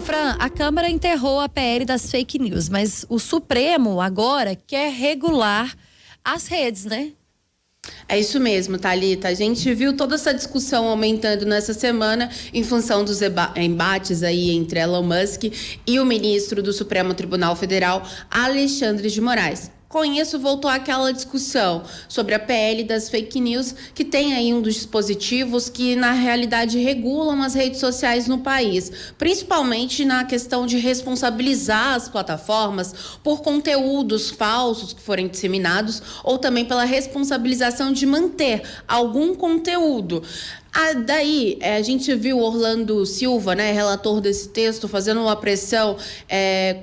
Fran, a Câmara enterrou a PL das fake news, mas o Supremo agora quer regular as redes, né? É isso mesmo, Thalita. A gente viu toda essa discussão aumentando nessa semana em função dos embates aí entre Elon Musk e o ministro do Supremo Tribunal Federal, Alexandre de Moraes. Com isso, voltou aquela discussão sobre a PL das fake news, que tem aí um dos dispositivos que, na realidade, regulam as redes sociais no país, principalmente na questão de responsabilizar as plataformas por conteúdos falsos que forem disseminados ou também pela responsabilização de manter algum conteúdo. Daí, a gente viu Orlando Silva, né, relator desse texto, fazendo uma pressão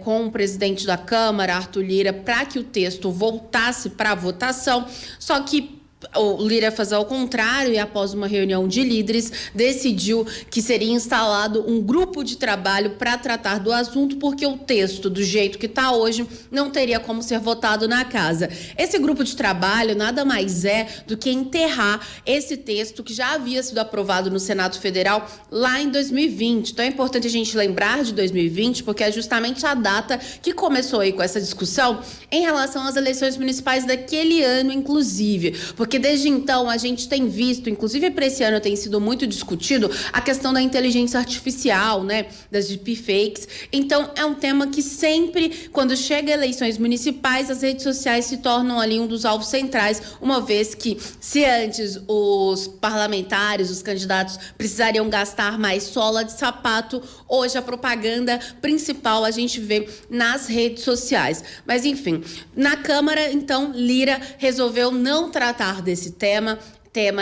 com o presidente da Câmara, Arthur Lira, para que o texto voltasse para a votação, só que o Lira fez ao contrário e, após uma reunião de líderes, decidiu que seria instalado um grupo de trabalho para tratar do assunto, porque o texto, do jeito que está hoje, não teria como ser votado na casa. Esse grupo de trabalho nada mais é do que enterrar esse texto que já havia sido aprovado no Senado Federal lá em 2020. Então é importante a gente lembrar de 2020, porque é justamente a data que começou aí com essa discussão em relação às eleições municipais daquele ano, inclusive. Porque desde então a gente tem visto, inclusive para esse ano tem sido muito discutido, a questão da inteligência artificial, né, das deepfakes. Então é um tema que sempre, quando chega a eleições municipais, as redes sociais se tornam ali um dos alvos centrais, uma vez que, se antes os parlamentares, os candidatos precisariam gastar mais sola de sapato, hoje a propaganda principal a gente vê nas redes sociais. Mas enfim, na Câmara, então, Lira resolveu não tratar desse tema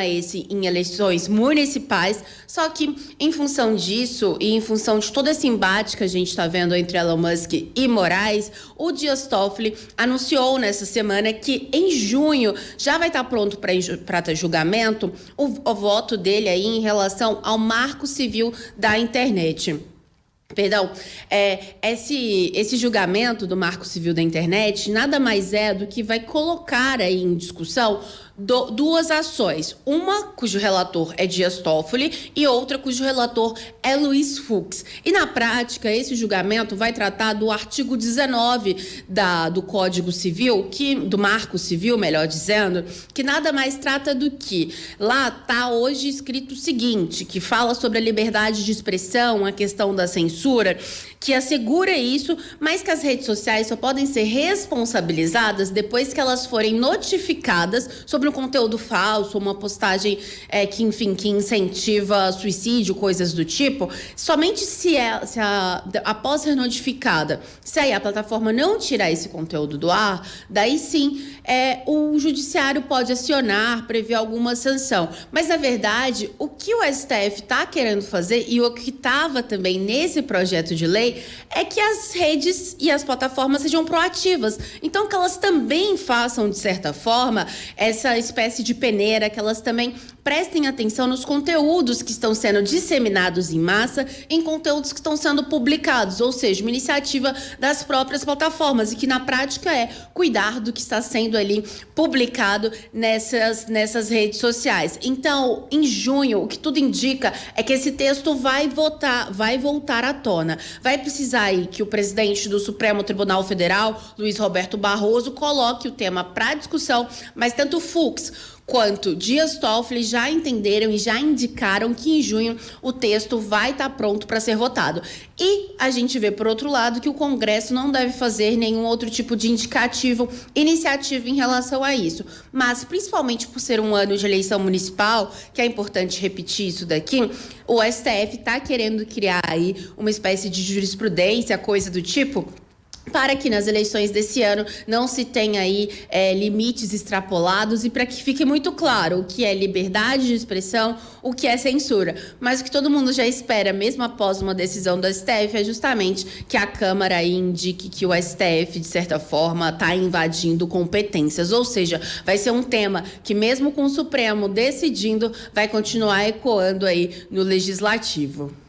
esse em eleições municipais, só que em função disso e em função de todo esse embate que a gente está vendo entre Elon Musk e Moraes, o Dias Toffoli anunciou nessa semana que em junho já vai estar pronto para julgamento o voto dele aí em relação ao Marco Civil da internet. Perdão, esse julgamento do Marco Civil da internet nada mais é do que vai colocar aí em discussão duas ações, uma cujo relator é Dias Toffoli e outra cujo relator é Luiz Fux. E na prática, esse julgamento vai tratar do artigo 19 do Código Civil, do Marco Civil, melhor dizendo, que nada mais trata do que lá está hoje escrito o seguinte, que fala sobre a liberdade de expressão, a questão da censura, que assegura isso, mas que as redes sociais só podem ser responsabilizadas depois que elas forem notificadas sobre um conteúdo falso, uma postagem que incentiva suicídio, coisas do tipo. Somente após ser notificada, se aí a plataforma não tirar esse conteúdo do ar, daí sim o judiciário pode acionar, prever alguma sanção. Mas, na verdade, o que o STF está querendo fazer e o que estava também nesse projeto de lei é que as redes e as plataformas sejam proativas. Então, que elas também façam, de certa forma, essa espécie de peneira, que elas também prestem atenção nos conteúdos que estão sendo disseminados em massa, em conteúdos que estão sendo publicados, ou seja, uma iniciativa das próprias plataformas e que na prática é cuidar do que está sendo ali publicado nessas redes sociais. Então, em junho, o que tudo indica é que esse texto vai voltar à tona. Vai precisar aí que o presidente do Supremo Tribunal Federal, Luiz Roberto Barroso, coloque o tema para discussão, mas tanto Fux quanto Dias Toffoli já entenderam e já indicaram que em junho o texto vai estar pronto para ser votado. E a gente vê, por outro lado, que o Congresso não deve fazer nenhum outro tipo de iniciativa em relação a isso. Mas, principalmente por ser um ano de eleição municipal, que é importante repetir isso daqui, o STF está querendo criar aí uma espécie de jurisprudência, coisa do tipo, para que nas eleições desse ano não se tenha aí limites extrapolados e para que fique muito claro o que é liberdade de expressão, o que é censura. Mas o que todo mundo já espera, mesmo após uma decisão do STF, é justamente que a Câmara aí indique que o STF, de certa forma, está invadindo competências. Ou seja, vai ser um tema que, mesmo com o Supremo decidindo, vai continuar ecoando aí no Legislativo.